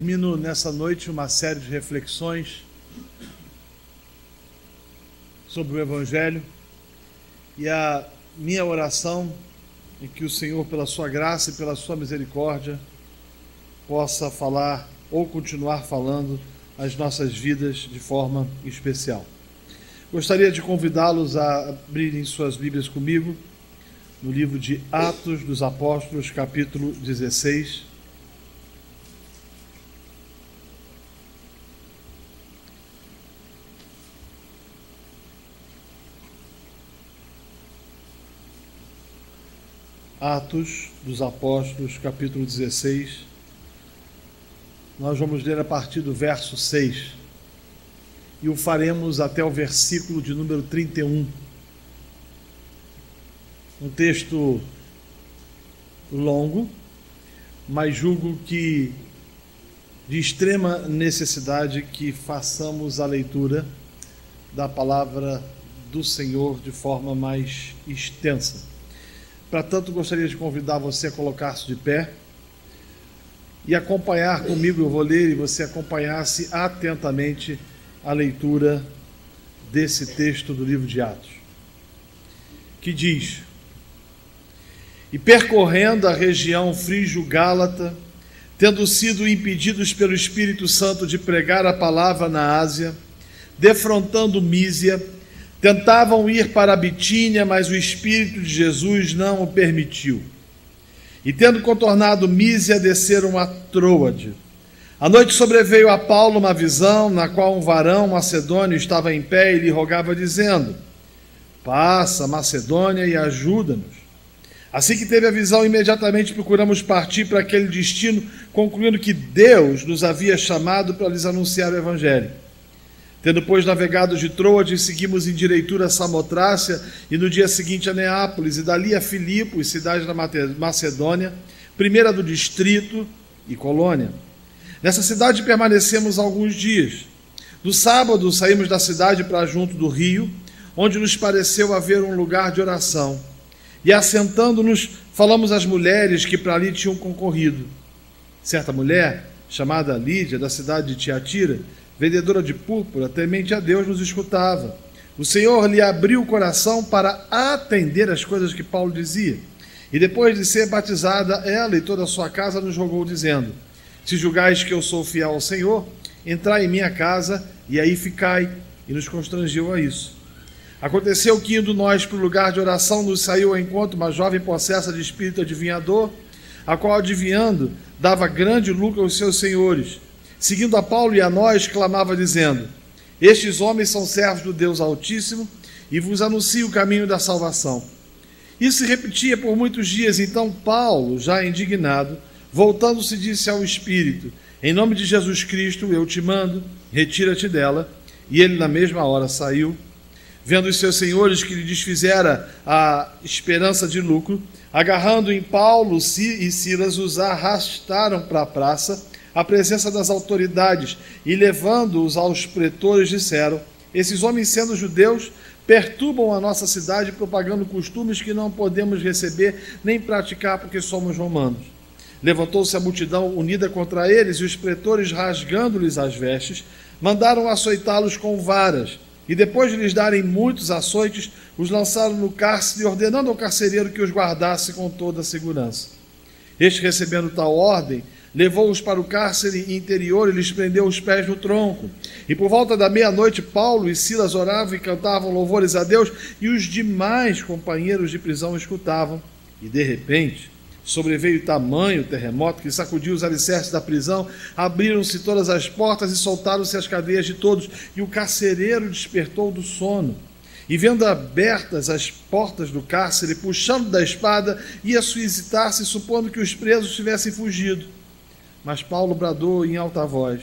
Termino nessa noite uma série de reflexões sobre o Evangelho, e a minha oração é que o Senhor, pela sua graça e pela sua misericórdia, possa falar ou continuar falando as nossas vidas de forma especial. Gostaria de convidá-los a abrirem suas Bíblias comigo no livro de Atos dos Apóstolos, capítulo 16. Atos dos Apóstolos, capítulo 16. Nós vamos ler a partir do verso 6 e o faremos até o versículo de número 31. Um texto longo, mas julgo que de extrema necessidade que façamos a leitura da palavra do Senhor de forma mais extensa. Para tanto, gostaria de convidar você a colocar-se de pé e acompanhar comigo. Eu vou ler e você acompanhasse atentamente a leitura desse texto do livro de Atos, que diz: E percorrendo a região frígio-gálata, tendo sido impedidos pelo Espírito Santo de pregar a palavra na Ásia, defrontando Mísia, tentavam ir para a Bitínia, mas o Espírito de Jesus não o permitiu. E tendo contornado Mísia, desceram a Troade. À noite sobreveio a Paulo uma visão, na qual um varão macedônio estava em pé e lhe rogava, dizendo: Passa, Macedônia, e ajuda-nos. Assim que teve a visão, imediatamente procuramos partir para aquele destino, concluindo que Deus nos havia chamado para lhes anunciar o Evangelho. Tendo, pois, navegado de Troade, seguimos em direitura a Samotrácia, e no dia seguinte a Neápolis, e dali a Filipos, cidade da Macedônia, primeira do distrito, e colônia. Nessa cidade permanecemos alguns dias. No sábado saímos da cidade para junto do rio, onde nos pareceu haver um lugar de oração. E assentando-nos, falamos às mulheres que para ali tinham concorrido. Certa mulher, chamada Lídia, da cidade de Tiatira, vendedora de púrpura, temente a Deus, nos escutava. O Senhor lhe abriu o coração para atender as coisas que Paulo dizia. E depois de ser batizada, ela e toda a sua casa nos rogou, dizendo: Se julgais que eu sou fiel ao Senhor, entrai em minha casa e aí ficai. E nos constrangiu a isso. Aconteceu que, indo nós para o lugar de oração, nos saiu ao encontro uma jovem possessa de espírito adivinhador, a qual, adivinhando, dava grande lucro aos seus senhores. Seguindo a Paulo e a nós, clamava, dizendo: Estes homens são servos do Deus Altíssimo e vos anuncio o caminho da salvação. Isso se repetia por muitos dias. Então Paulo, já indignado, voltando-se, disse ao Espírito: Em nome de Jesus Cristo, eu te mando, retira-te dela. E ele na mesma hora saiu. Vendo os seus senhores que lhe desfizera a esperança de lucro, agarrando em Paulo e Silas, os arrastaram para a praça, à presença das autoridades, e levando-os aos pretores, disseram: Esses homens, sendo judeus, perturbam a nossa cidade, propagando costumes que não podemos receber nem praticar, porque somos romanos. Levantou-se a multidão unida contra eles, e os pretores, rasgando-lhes as vestes, mandaram açoitá-los com varas, e depois de lhes darem muitos açoites, os lançaram no cárcere, ordenando ao carcereiro que os guardasse com toda a segurança. Este, recebendo tal ordem, levou-os para o cárcere interior e lhes prendeu os pés no tronco. E por volta da meia-noite, Paulo e Silas oravam e cantavam louvores a Deus, e os demais companheiros de prisão escutavam. E de repente sobreveio tamanho terremoto que sacudiu os alicerces da prisão, abriram-se todas as portas e soltaram-se as cadeias de todos, e o carcereiro despertou do sono. E vendo abertas as portas do cárcere, puxando da espada, ia suicitar-se, supondo que os presos tivessem fugido. Mas Paulo bradou em alta voz: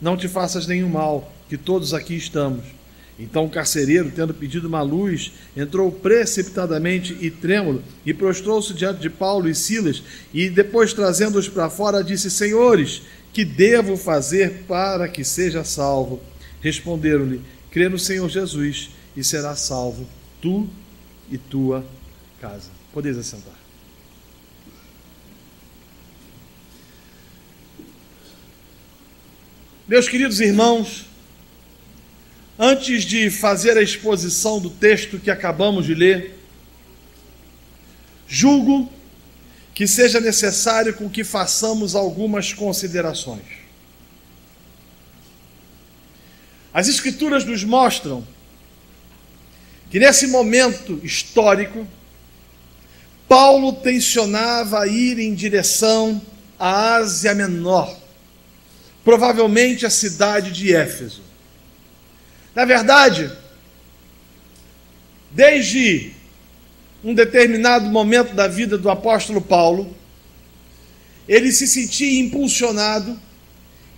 Não te faças nenhum mal, que todos aqui estamos. Então o carcereiro, tendo pedido uma luz, entrou precipitadamente e trêmulo, e prostrou-se diante de Paulo e Silas, e depois, trazendo-os para fora, disse: Senhores, que devo fazer para que seja salvo? Responderam-lhe: Crê no Senhor Jesus, e serás salvo, tu e tua casa. Podeis assentar. Meus queridos irmãos, antes de fazer a exposição do texto que acabamos de ler, julgo que seja necessário com que façamos algumas considerações. As Escrituras nos mostram que nesse momento histórico, Paulo tensionava ir em direção à Ásia Menor, provavelmente a cidade de Éfeso. Na verdade, desde um determinado momento da vida do apóstolo Paulo, ele se sentia impulsionado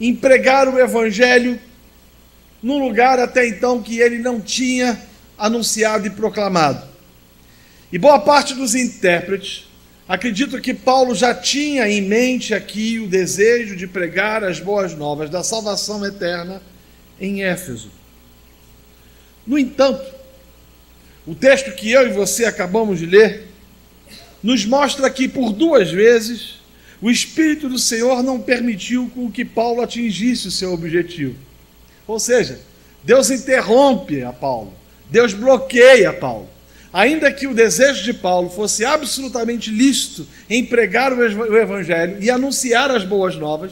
em pregar o evangelho num lugar até então que ele não tinha anunciado e proclamado. E boa parte dos intérpretes acreditam que Paulo já tinha em mente aqui o desejo de pregar as boas novas da salvação eterna em Éfeso. No entanto, o texto que eu e você acabamos de ler nos mostra que por 2 vezes o Espírito do Senhor não permitiu com que Paulo atingisse o seu objetivo. Ou seja, Deus interrompe a Paulo, Deus bloqueia Paulo. Ainda que o desejo de Paulo fosse absolutamente lícito em pregar o evangelho e anunciar as boas novas,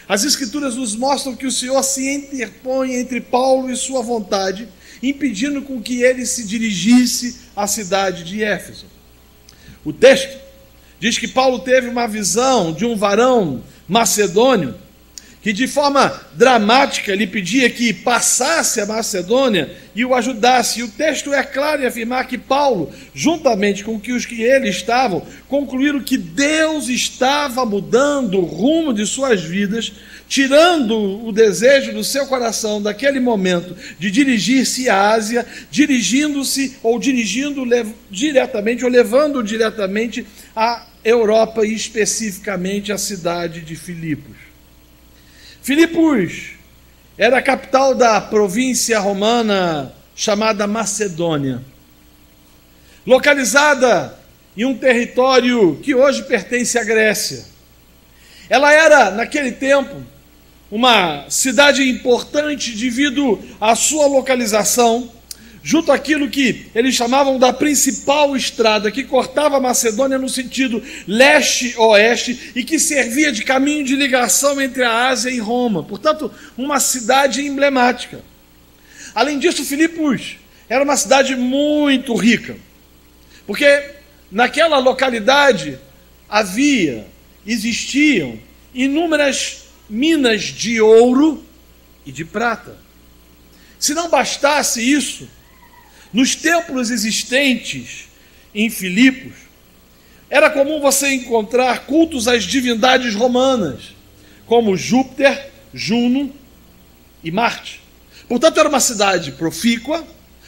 as Escrituras nos mostram que o Senhor se interpõe entre Paulo e sua vontade, impedindo com que ele se dirigisse à cidade de Éfeso. O texto diz que Paulo teve uma visão de um varão macedônio que de forma dramática lhe pedia que passasse a Macedônia e o ajudasse. E o texto é claro em afirmar que Paulo, juntamente com os que ele estavam, concluíram que Deus estava mudando o rumo de suas vidas, tirando o desejo do seu coração daquele momento de dirigir-se à Ásia, dirigindo-se ou dirigindo diretamente ou levando diretamente à Europa e especificamente à cidade de Filipos. Filipos era a capital da província romana chamada Macedônia, localizada em um território que hoje pertence à Grécia. Ela era, naquele tempo, uma cidade importante devido à sua localização, junto àquilo que eles chamavam da principal estrada, que cortava a Macedônia no sentido leste-oeste e que servia de caminho de ligação entre a Ásia e Roma. Portanto, uma cidade emblemática. Além disso, Filipos era uma cidade muito rica, porque naquela localidade existiam inúmeras minas de ouro e de prata. Se não bastasse isso, nos templos existentes em Filipos, era comum você encontrar cultos às divindades romanas, como Júpiter, Juno e Marte. Portanto, era uma cidade profícua,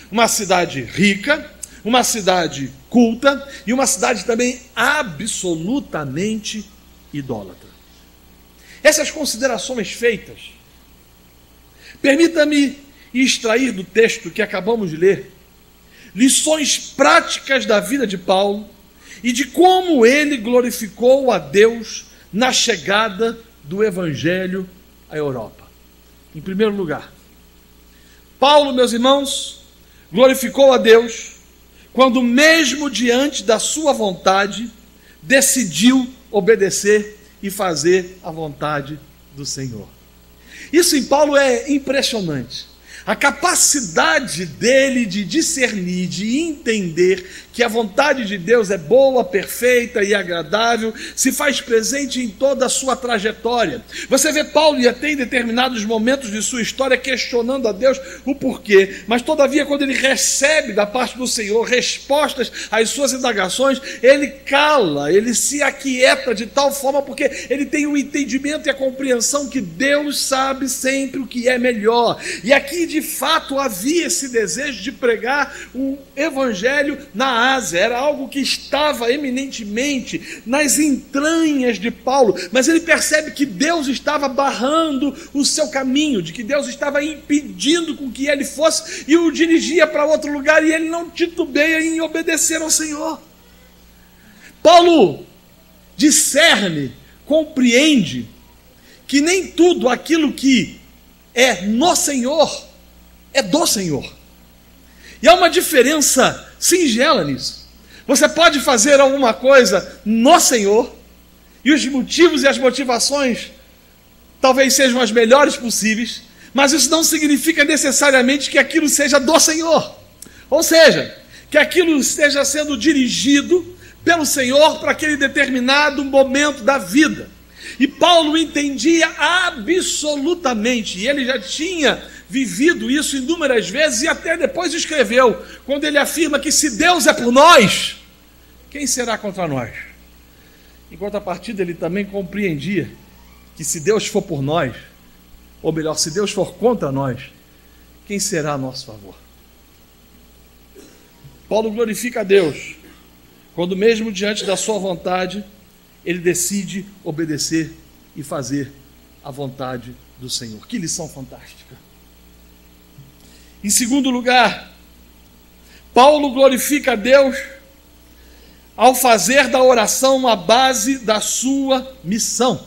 uma cidade rica, uma cidade culta e uma cidade também absolutamente idólatra. Essas considerações feitas, permita-me extrair do texto que acabamos de ler lições práticas da vida de Paulo e de como ele glorificou a Deus na chegada do Evangelho à Europa. Em primeiro lugar, Paulo, meus irmãos, glorificou a Deus quando, mesmo diante da sua vontade, decidiu obedecer e fazer a vontade do Senhor. Isso em Paulo é impressionante. A capacidade dele de discernir, de entender que a vontade de Deus é boa, perfeita e agradável, se faz presente em toda a sua trajetória. Você vê Paulo e até em determinados momentos de sua história questionando a Deus o porquê, mas todavia quando ele recebe da parte do Senhor respostas às suas indagações, ele cala, ele se aquieta de tal forma porque ele tem o entendimento e a compreensão que Deus sabe sempre o que é melhor. E aqui de fato havia esse desejo de pregar o Evangelho na Ásia, era algo que estava eminentemente nas entranhas de Paulo, mas ele percebe que Deus estava barrando o seu caminho, de que Deus estava impedindo com que ele fosse e o dirigia para outro lugar, e ele não titubeia em obedecer ao Senhor. Paulo discerne, compreende que nem tudo aquilo que é no Senhor, é do Senhor. E há uma diferença singela nisso. Você pode fazer alguma coisa no Senhor, e os motivos e as motivações talvez sejam as melhores possíveis, mas isso não significa necessariamente que aquilo seja do Senhor. Ou seja, que aquilo esteja sendo dirigido pelo Senhor para aquele determinado momento da vida. E Paulo entendia absolutamente, e ele já tinha vivido isso inúmeras vezes, e até depois escreveu, quando ele afirma que se Deus é por nós, quem será contra nós? Em contrapartida, ele também compreendia que se Deus for por nós, ou melhor, se Deus for contra nós, quem será a nosso favor? Paulo glorifica a Deus, quando mesmo diante da sua vontade, ele decide obedecer e fazer a vontade do Senhor. Que lição fantástica! Em segundo lugar, Paulo glorifica a Deus ao fazer da oração a base da sua missão.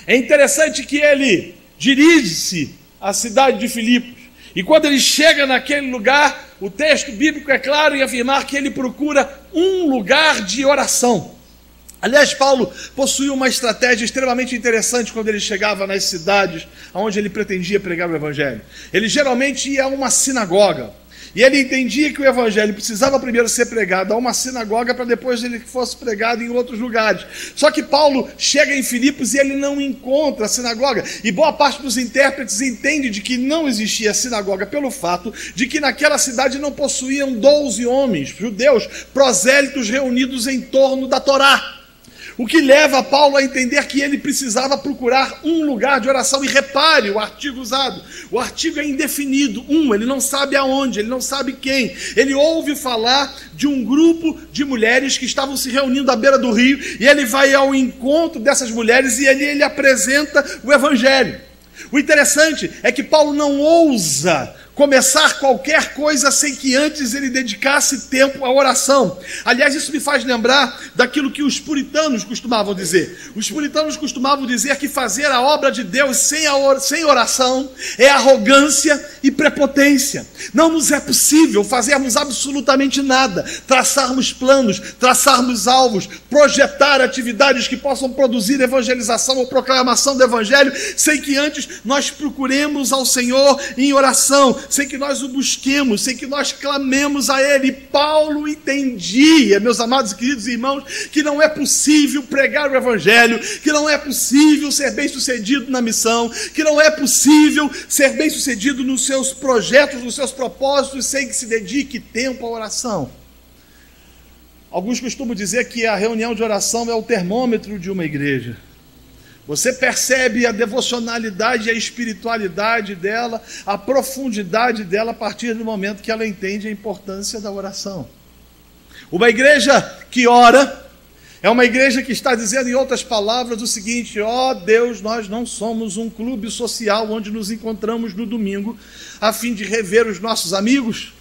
É interessante que ele dirige-se à cidade de Filipos, e quando ele chega naquele lugar, o texto bíblico é claro em afirmar que ele procura um lugar de oração. Aliás, Paulo possuía uma estratégia extremamente interessante quando ele chegava nas cidades onde ele pretendia pregar o Evangelho. Ele geralmente ia a uma sinagoga, e ele entendia que o Evangelho precisava primeiro ser pregado a uma sinagoga para depois ele fosse pregado em outros lugares. Só que Paulo chega em Filipos e ele não encontra a sinagoga. E boa parte dos intérpretes entende de que não existia sinagoga pelo fato de que naquela cidade não possuíam 12 homens, judeus, prosélitos reunidos em torno da Torá. O que leva Paulo a entender que ele precisava procurar um lugar de oração. E repare o artigo usado. O artigo é indefinido. Ele não sabe aonde, ele não sabe quem. Ele ouve falar de um grupo de mulheres que estavam se reunindo à beira do rio, e ele vai ao encontro dessas mulheres e ali ele apresenta o Evangelho. O interessante é que Paulo não ousa começar qualquer coisa sem que antes ele dedicasse tempo à oração. Aliás, isso me faz lembrar daquilo que os puritanos costumavam dizer. Os puritanos costumavam dizer que fazer a obra de Deus sem oração é arrogância e prepotência. Não nos é possível fazermos absolutamente nada, traçarmos planos, traçarmos alvos, projetar atividades que possam produzir evangelização ou proclamação do Evangelho, sem que antes nós procuremos ao Senhor em oração, sem que nós o busquemos, sem que nós clamemos a Ele. E Paulo entendia, meus amados e queridos irmãos, que não é possível pregar o Evangelho, que não é possível ser bem-sucedido na missão, que não é possível ser bem-sucedido nos seus projetos, nos seus propósitos, sem que se dedique tempo à oração. Alguns costumam dizer que a reunião de oração é o termômetro de uma igreja. Você percebe a devocionalidade e a espiritualidade dela, a profundidade dela a partir do momento que ela entende a importância da oração. Uma igreja que ora é uma igreja que está dizendo, em outras palavras, o seguinte: ó Deus, nós não somos um clube social onde nos encontramos no domingo a fim de rever os nossos amigos.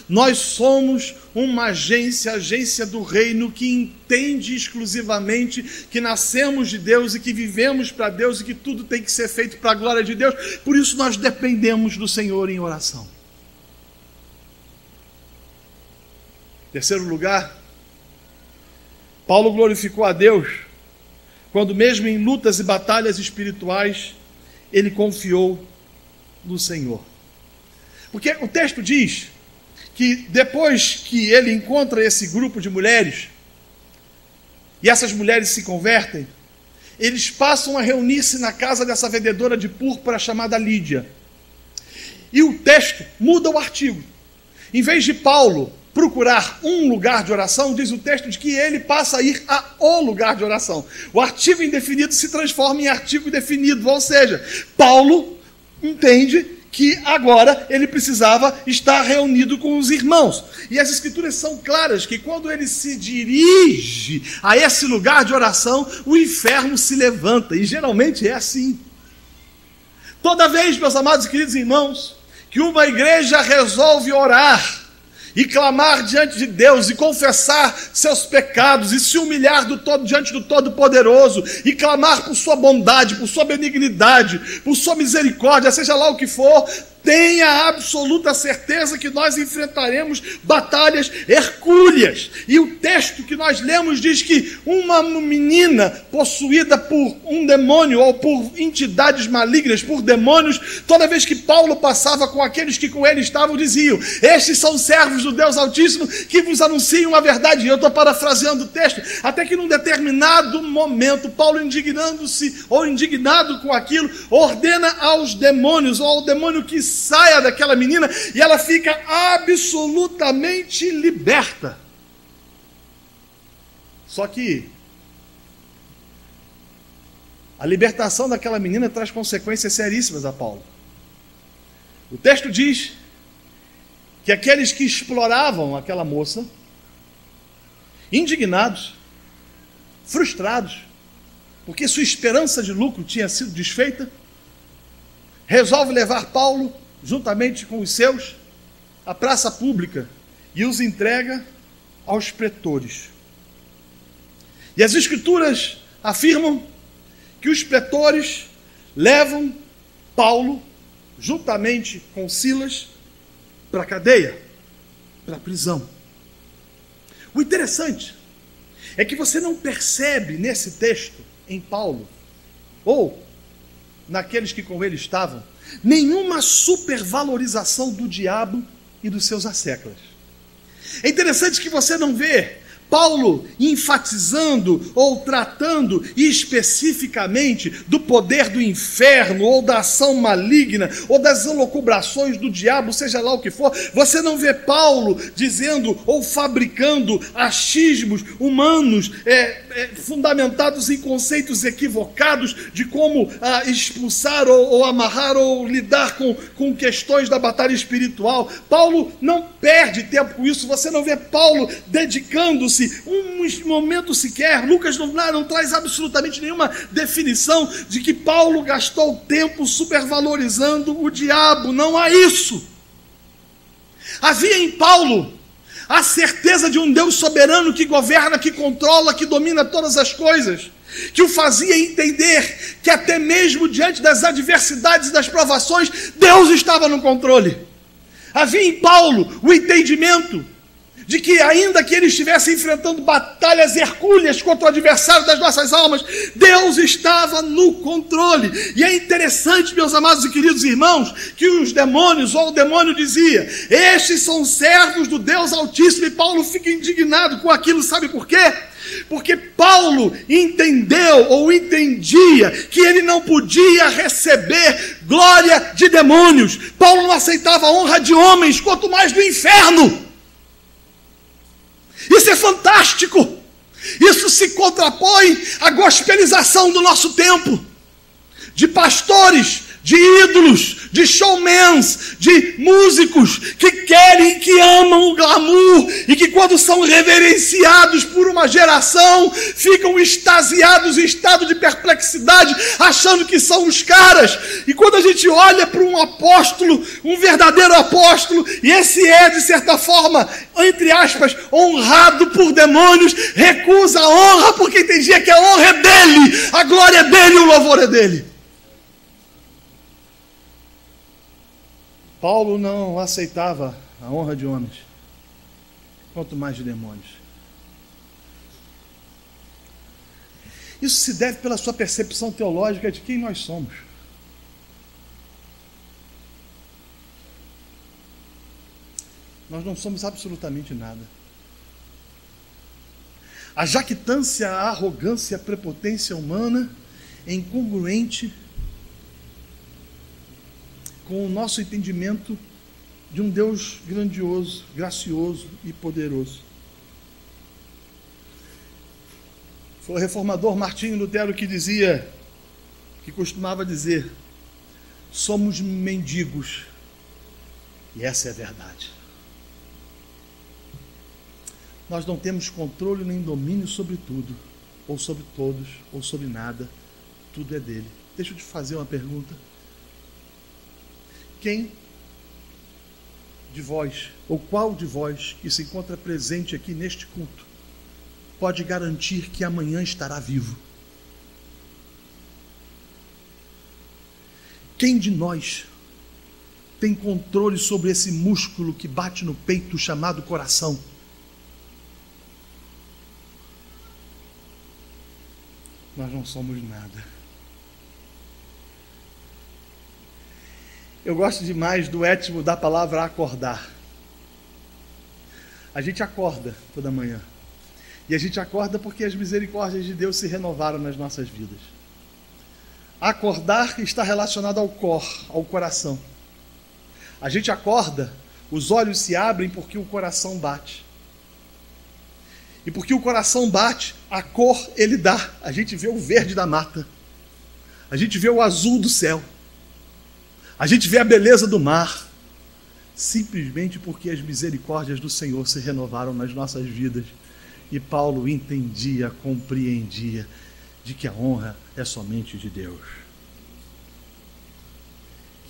Nós somos uma agência do reino que entende exclusivamente que nascemos de Deus e que vivemos para Deus e que tudo tem que ser feito para a glória de Deus. Por isso nós dependemos do Senhor em oração. Terceiro lugar, Paulo glorificou a Deus quando mesmo em lutas e batalhas espirituais ele confiou no Senhor. Porque o texto diz que depois que ele encontra esse grupo de mulheres, e essas mulheres se convertem, eles passam a reunir-se na casa dessa vendedora de púrpura chamada Lídia. E o texto muda o artigo. Em vez de Paulo procurar um lugar de oração, diz o texto de que ele passa a ir a o lugar de oração. O artigo indefinido se transforma em artigo definido, ou seja, Paulo entende que agora ele precisava estar reunido com os irmãos. E as escrituras são claras que quando ele se dirige a esse lugar de oração, o inferno se levanta, e geralmente é assim. Toda vez, meus amados e queridos irmãos, que uma igreja resolve orar e clamar diante de Deus, e confessar seus pecados, e se humilhar diante do Todo-Poderoso, e clamar por sua bondade, por sua benignidade, por sua misericórdia, seja lá o que for, tenha a absoluta certeza que nós enfrentaremos batalhas hercúleas. E o texto que nós lemos diz que uma menina possuída por um demônio ou por entidades malignas, por demônios, toda vez que Paulo passava com aqueles que com ele estavam, diziam: estes são servos do Deus Altíssimo que vos anunciam a verdade. E eu estou parafraseando o texto, até que num determinado momento, Paulo, indignando-se ou indignado com aquilo, ordena aos demônios, ou ao demônio que saia daquela menina, e ela fica absolutamente liberta. Só que a libertação daquela menina traz consequências seríssimas a Paulo. O texto diz que aqueles que exploravam aquela moça, indignados, frustrados, porque sua esperança de lucro tinha sido desfeita, resolve levar Paulo, juntamente com os seus, à praça pública e os entrega aos pretores. E as Escrituras afirmam que os pretores levam Paulo, juntamente com Silas, para a cadeia, para a prisão. O interessante é que você não percebe nesse texto, em Paulo, ou naqueles que com ele estavam, nenhuma supervalorização do diabo e dos seus asseclas. É interessante que você não vê Paulo enfatizando ou tratando especificamente do poder do inferno, ou da ação maligna, ou das elucubrações do diabo, seja lá o que for. Você não vê Paulo dizendo ou fabricando achismos humanos fundamentados em conceitos equivocados de como expulsar ou amarrar ou lidar com questões da batalha espiritual. Paulo não perde tempo com isso. Você não vê Paulo dedicando-se um momento sequer. Lucas não traz absolutamente nenhuma definição de que Paulo gastou tempo supervalorizando o diabo. Não há isso. Havia em Paulo a certeza de um Deus soberano que governa, que controla, que domina todas as coisas, que o fazia entender que até mesmo diante das adversidades e das provações, Deus estava no controle. Havia em Paulo o entendimento de que, ainda que ele estivesse enfrentando batalhas hercúleas contra o adversário das nossas almas, Deus estava no controle. E é interessante, meus amados e queridos irmãos, que os demônios, ou o demônio dizia: estes são servos do Deus Altíssimo, e Paulo fica indignado com aquilo. Sabe por quê? Porque Paulo entendeu ou entendia que ele não podia receber glória de demônios. Paulo não aceitava a honra de homens, quanto mais do inferno. Isso é fantástico. Isso se contrapõe à gospelização do nosso tempo, de pastores, de ídolos, de showmans, de músicos que querem, que amam o glamour, e que, quando são reverenciados por uma geração, ficam extasiados em estado de perplexidade, achando que são os caras. E quando a gente olha para um apóstolo, um verdadeiro apóstolo, e esse é, de certa forma, entre aspas, honrado por demônios, recusa a honra porque entendia que a honra é dele, a glória é dele, o louvor é dele. Paulo não aceitava a honra de homens, quanto mais de demônios. Isso se deve pela sua percepção teológica de quem nós somos. Nós não somos absolutamente nada. A jactância, a arrogância, a prepotência humana é incongruente com o nosso entendimento de um Deus grandioso, gracioso e poderoso. Foi o reformador Martinho Lutero que costumava dizer: somos mendigos, e essa é a verdade. Nós não temos controle nem domínio sobre tudo, ou sobre todos, ou sobre nada. Tudo é dele. Deixa eu te fazer uma pergunta. Quem de vós, ou qual de vós que se encontra presente aqui neste culto, pode garantir que amanhã estará vivo? Quem de nós tem controle sobre esse músculo que bate no peito chamado coração? Nós não somos nada. Eu gosto demais do étimo da palavra acordar. A gente acorda toda manhã. E a gente acorda porque as misericórdias de Deus se renovaram nas nossas vidas. Acordar está relacionado ao ao coração. A gente acorda, os olhos se abrem porque o coração bate. E porque o coração bate, a cor ele dá. A gente vê o verde da mata. A gente vê o azul do céu. A gente vê a beleza do mar. Simplesmente porque as misericórdias do Senhor se renovaram nas nossas vidas. E Paulo entendia, compreendia de que a honra é somente de Deus.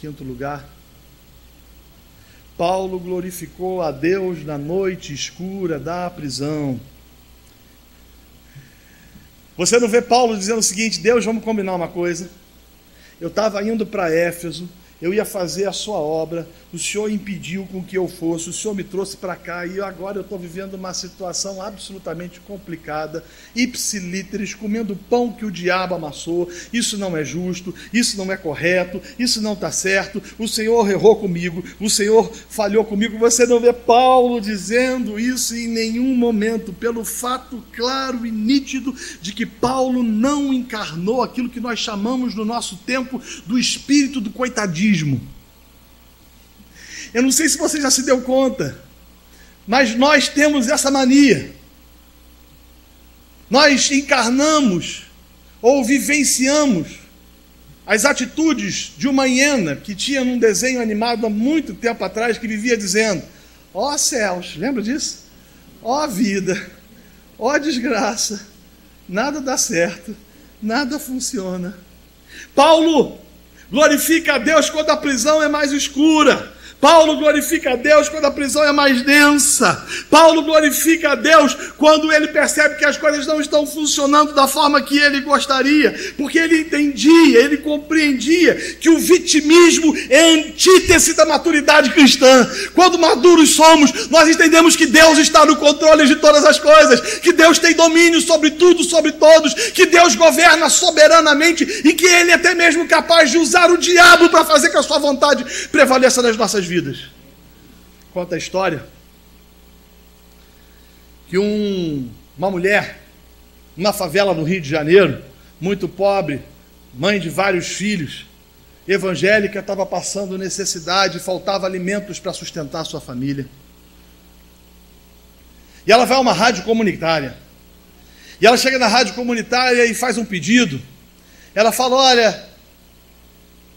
Quinto lugar, Paulo glorificou a Deus na noite escura da prisão. Você não vê Paulo dizendo o seguinte: Deus, vamos combinar uma coisa. Eu estava indo para Éfeso, eu ia fazer a sua obra, o Senhor impediu com que eu fosse, o Senhor me trouxe para cá e agora eu estou vivendo uma situação absolutamente complicada, ipsilíteres, comendo pão que o diabo amassou. Isso não é justo, isso não é correto, isso não está certo, o Senhor errou comigo, o Senhor falhou comigo. Você não vê Paulo dizendo isso em nenhum momento, pelo fato claro e nítido de que Paulo não encarnou aquilo que nós chamamos no nosso tempo do espírito do coitadismo. Eu não sei se você já se deu conta, mas nós temos essa mania. Nós encarnamos ou vivenciamos as atitudes de uma hiena que tinha num desenho animado há muito tempo atrás, que vivia dizendo: ó céus, lembra disso? Ó vida, ó desgraça, nada dá certo, nada funciona. Paulo glorifica a Deus quando a prisão é mais escura. Paulo glorifica a Deus quando a prisão é mais densa. Paulo glorifica a Deus quando ele percebe que as coisas não estão funcionando da forma que ele gostaria, porque ele entendia, ele compreendia que o vitimismo é a antítese da maturidade cristã. Quando maduros somos, nós entendemos que Deus está no controle de todas as coisas, que Deus tem domínio sobre tudo, sobre todos, que Deus governa soberanamente e que Ele é até mesmo capaz de usar o diabo para fazer que a sua vontade prevaleça nas nossas vidas. Conta a história que uma mulher, numa favela no Rio de Janeiro, muito pobre, mãe de vários filhos, evangélica, estava passando necessidade, faltava alimentos para sustentar sua família. E ela vai a uma rádio comunitária. E ela chega na rádio comunitária e faz um pedido. Ela fala: olha,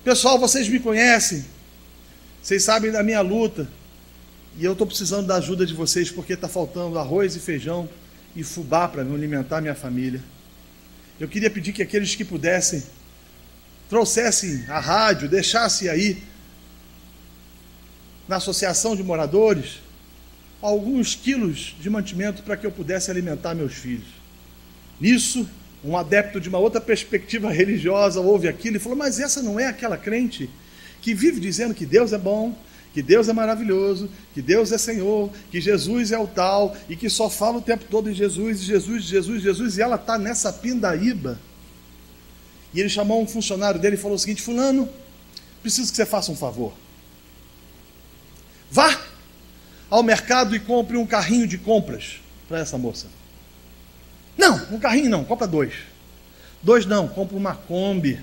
pessoal, vocês me conhecem, vocês sabem da minha luta, e eu estou precisando da ajuda de vocês, porque está faltando arroz e feijão e fubá para alimentar minha família. Eu queria pedir que aqueles que pudessem trouxessem a rádio, deixassem aí na associação de moradores alguns quilos de mantimento para que eu pudesse alimentar meus filhos. Nisso, um adepto de uma outra perspectiva religiosa ouve aquilo e falou: mas essa não é aquela crente que vive dizendo que Deus é bom, que Deus é maravilhoso, que Deus é Senhor, que Jesus é o tal, e que só fala o tempo todo em Jesus, Jesus, Jesus, Jesus, e ela está nessa pindaíba. E ele chamou um funcionário dele e falou o seguinte: fulano, preciso que você faça um favor. Vá ao mercado e compre um carrinho de compras para essa moça. Não, um carrinho não, compra 2. 2 não, compra uma Kombi.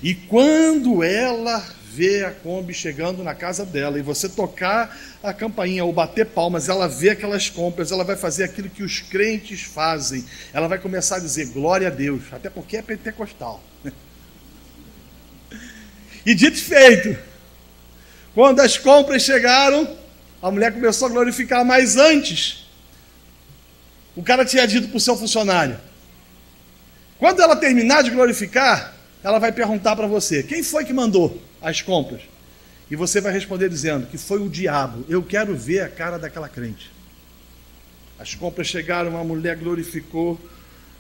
E quando ela vê a Kombi chegando na casa dela e você tocar a campainha ou bater palmas, ela vê aquelas compras, ela vai fazer aquilo que os crentes fazem. Ela vai começar a dizer glória a Deus, até porque é pentecostal. E dito e feito, quando as compras chegaram, a mulher começou a glorificar, mas antes, o cara tinha dito para o seu funcionário: quando ela terminar de glorificar, ela vai perguntar para você: quem foi que mandou as compras? E você vai responder dizendo que foi o diabo. Eu quero ver a cara daquela crente. As compras chegaram, a mulher glorificou,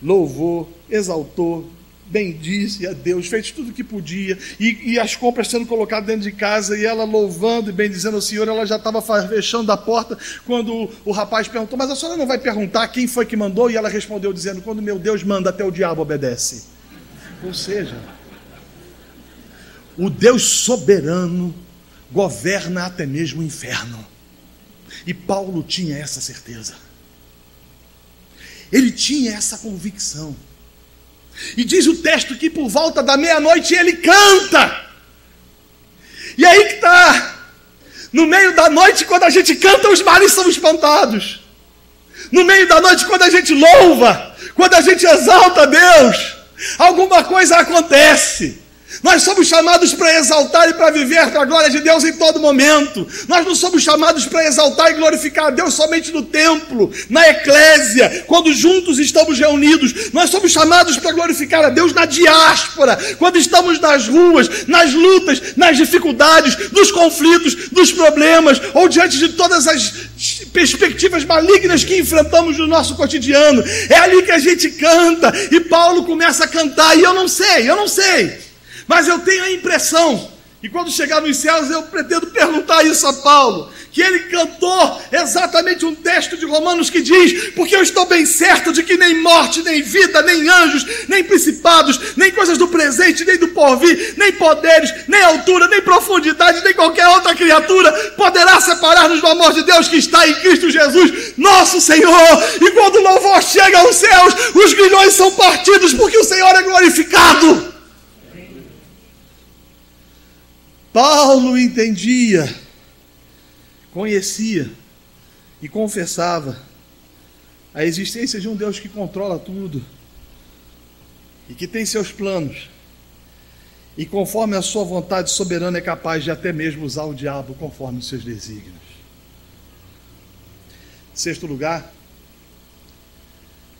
louvou, exaltou, bendisse a Deus, fez tudo o que podia, e as compras sendo colocadas dentro de casa, e ela louvando e bendizendo ao Senhor. Ela já estava fechando a porta, quando o rapaz perguntou: mas a senhora não vai perguntar quem foi que mandou? E ela respondeu dizendo: quando meu Deus manda, até o diabo obedece. Ou seja, o Deus soberano governa até mesmo o inferno. E Paulo tinha essa certeza. Ele tinha essa convicção. E diz o texto que por volta da meia-noite ele canta. E aí que está. No meio da noite, quando a gente canta, os mares são espantados. No meio da noite, quando a gente louva, quando a gente exalta a Deus, alguma coisa acontece. Nós somos chamados para exaltar e para viver para a glória de Deus em todo momento. Nós não somos chamados para exaltar e glorificar a Deus somente no templo, na eclésia, quando juntos estamos reunidos. Nós somos chamados para glorificar a Deus na diáspora, quando estamos nas ruas, nas lutas, nas dificuldades, nos conflitos, nos problemas, ou diante de todas as perspectivas malignas que enfrentamos no nosso cotidiano. É ali que a gente canta, e Paulo começa a cantar, e eu não sei. Mas eu tenho a impressão, e quando chegar nos céus eu pretendo perguntar isso a Paulo, que ele cantou exatamente um texto de Romanos que diz: porque eu estou bem certo de que nem morte, nem vida, nem anjos, nem principados, nem coisas do presente, nem do porvir, nem poderes, nem altura, nem profundidade, nem qualquer outra criatura poderá separar-nos do amor de Deus que está em Cristo Jesus, nosso Senhor. E quando o louvor chega aos céus, os grilhões são partidos, porque o Senhor é glorificado. Paulo entendia, conhecia e confessava a existência de um Deus que controla tudo e que tem seus planos, e conforme a sua vontade soberana é capaz de até mesmo usar o diabo conforme os seus desígnios. Em sexto lugar,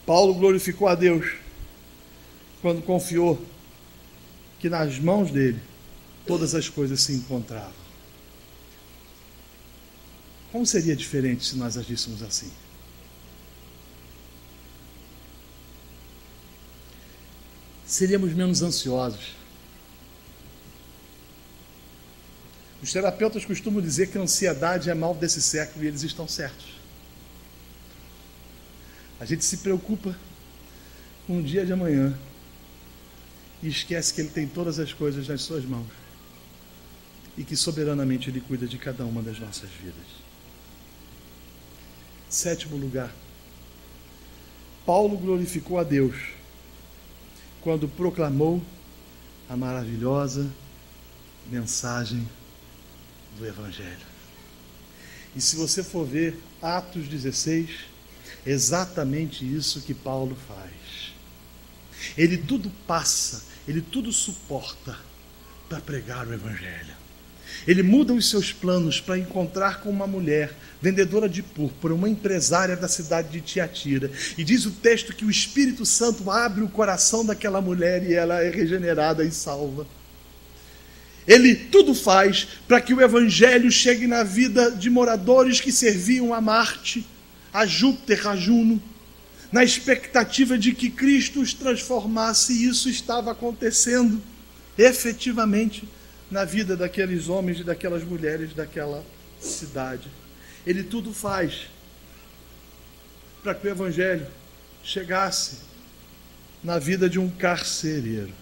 Paulo glorificou a Deus quando confiou que nas mãos dele todas as coisas se encontravam. Como seria diferente se nós agíssemos assim? Seríamos menos ansiosos. Os terapeutas costumam dizer que a ansiedade é mal desse século, e eles estão certos. A gente se preocupa com o dia de amanhã e esquece que Ele tem todas as coisas nas suas mãos e que soberanamente Ele cuida de cada uma das nossas vidas. Sétimo lugar, Paulo glorificou a Deus quando proclamou a maravilhosa mensagem do Evangelho. E se você for ver Atos 16, é exatamente isso que Paulo faz. Ele tudo passa, ele tudo suporta para pregar o Evangelho. Ele muda os seus planos para encontrar com uma mulher vendedora de púrpura, uma empresária da cidade de Tiatira. E diz o texto que o Espírito Santo abre o coração daquela mulher e ela é regenerada e salva. Ele tudo faz para que o Evangelho chegue na vida de moradores que serviam a Marte, a Júpiter, a Juno, na expectativa de que Cristo os transformasse. E isso estava acontecendo efetivamente na vida daqueles homens e daquelas mulheres daquela cidade. Ele tudo faz para que o Evangelho chegasse na vida de um carcereiro.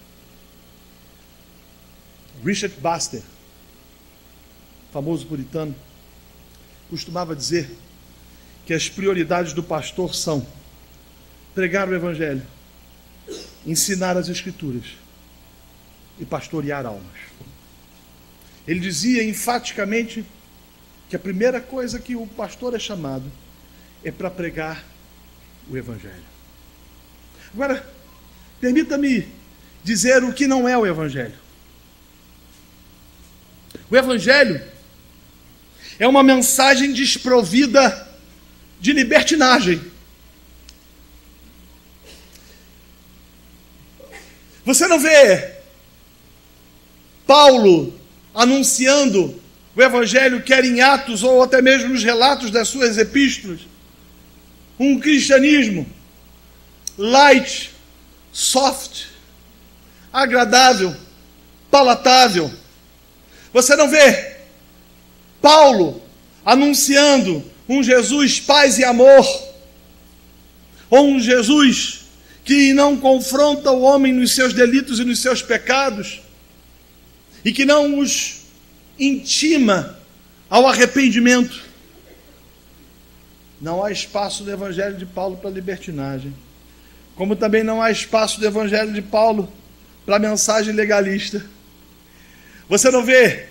Richard Baxter, famoso puritano, costumava dizer que as prioridades do pastor são pregar o Evangelho, ensinar as Escrituras e pastorear almas. Ele dizia enfaticamente que a primeira coisa que o pastor é chamado é para pregar o Evangelho. Agora, permita-me dizer o que não é o Evangelho. O Evangelho é uma mensagem desprovida de libertinagem. Você não vê Paulo anunciando o Evangelho, quer em Atos ou até mesmo nos relatos das suas epístolas, um cristianismo light, soft, agradável, palatável. Você não vê Paulo anunciando um Jesus paz e amor, ou um Jesus que não confronta o homem nos seus delitos e nos seus pecados, e que não os intima ao arrependimento. Não há espaço no Evangelho de Paulo para libertinagem, como também não há espaço no Evangelho de Paulo para mensagem legalista. Você não vê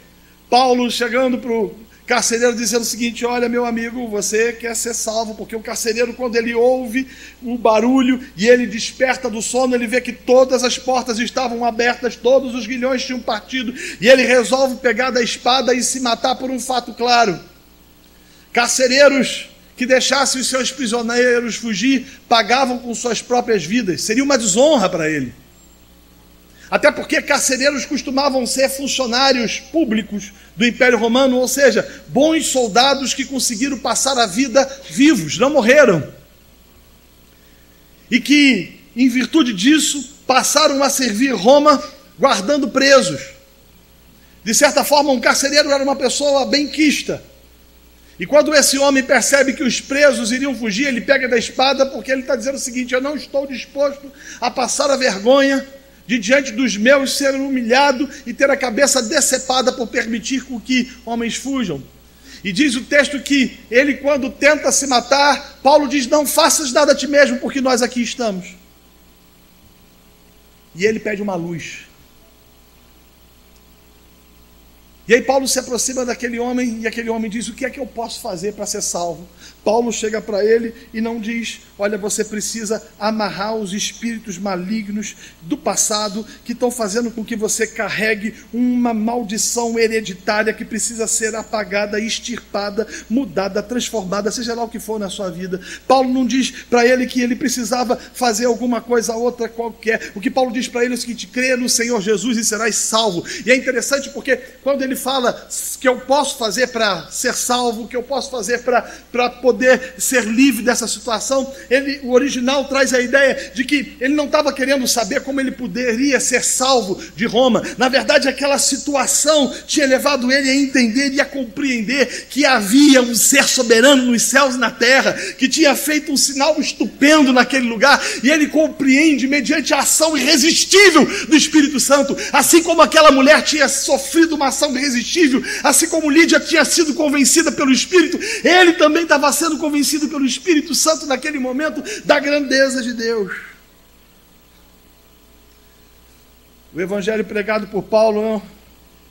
Paulo chegando para o carcereiro dizendo o seguinte: olha, meu amigo, você quer ser salvo, porque o carcereiro, quando ele ouve o barulho e ele desperta do sono, ele vê que todas as portas estavam abertas, todos os grilhões tinham partido, e ele resolve pegar da espada e se matar por um fato claro. Carcereiros que deixassem os seus prisioneiros fugir pagavam com suas próprias vidas, seria uma desonra para ele. Até porque carcereiros costumavam ser funcionários públicos do Império Romano, ou seja, bons soldados que conseguiram passar a vida vivos, não morreram. E que, em virtude disso, passaram a servir Roma guardando presos. De certa forma, um carcereiro era uma pessoa benquista. E quando esse homem percebe que os presos iriam fugir, ele pega da espada, porque ele está dizendo o seguinte: eu não estou disposto a passar a vergonha de diante dos meus ser humilhado e ter a cabeça decepada por permitir com que homens fujam. E diz o texto que ele, quando tenta se matar, Paulo diz: não faças nada a ti mesmo, porque nós aqui estamos. E ele pede uma luz. E aí Paulo se aproxima daquele homem, e aquele homem diz: o que é que eu posso fazer para ser salvo? Paulo chega para ele e não diz: olha, você precisa amarrar os espíritos malignos do passado que estão fazendo com que você carregue uma maldição hereditária que precisa ser apagada, extirpada, mudada, transformada, seja lá o que for na sua vida. Paulo não diz para ele que ele precisava fazer alguma coisa outra qualquer. O que Paulo diz para ele é o seguinte: crê no Senhor Jesus e serás salvo. E é interessante porque quando ele fala que eu posso fazer para ser salvo, que eu posso fazer para poder ser livre dessa situação, o original traz a ideia de que ele não estava querendo saber como ele poderia ser salvo de Roma. Na verdade, aquela situação tinha levado ele a entender e a compreender que havia um ser soberano nos céus e na terra, que tinha feito um sinal estupendo naquele lugar, e ele compreende mediante a ação irresistível do Espírito Santo. Assim como aquela mulher tinha sofrido uma ação irresistível, assim como Lídia tinha sido convencida pelo Espírito, ele também estava sendo convencido pelo Espírito Santo naquele momento da grandeza de Deus. O evangelho pregado por Paulo não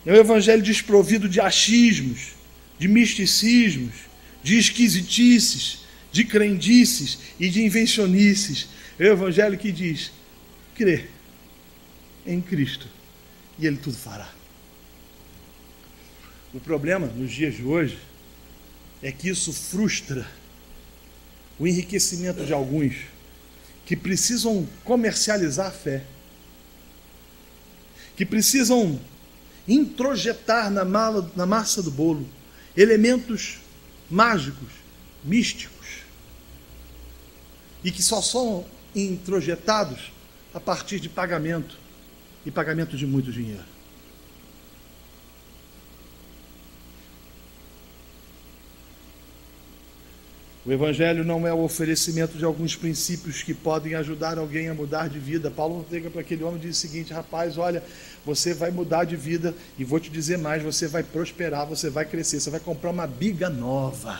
é um evangelho desprovido de achismos, de misticismos, de esquisitices, de crendices e de invencionices. É o evangelho que diz: crê em Cristo e Ele tudo fará. O problema nos dias de hoje é que isso frustra o enriquecimento de alguns que precisam comercializar a fé, que precisam introjetar na massa do bolo elementos mágicos, místicos, e que só são introjetados a partir de pagamento, e pagamento de muito dinheiro. O Evangelho não é o oferecimento de alguns princípios que podem ajudar alguém a mudar de vida. Paulo chega para aquele homem e diz o seguinte: rapaz, olha, você vai mudar de vida, e vou te dizer mais, você vai prosperar, você vai crescer, você vai comprar uma biga nova.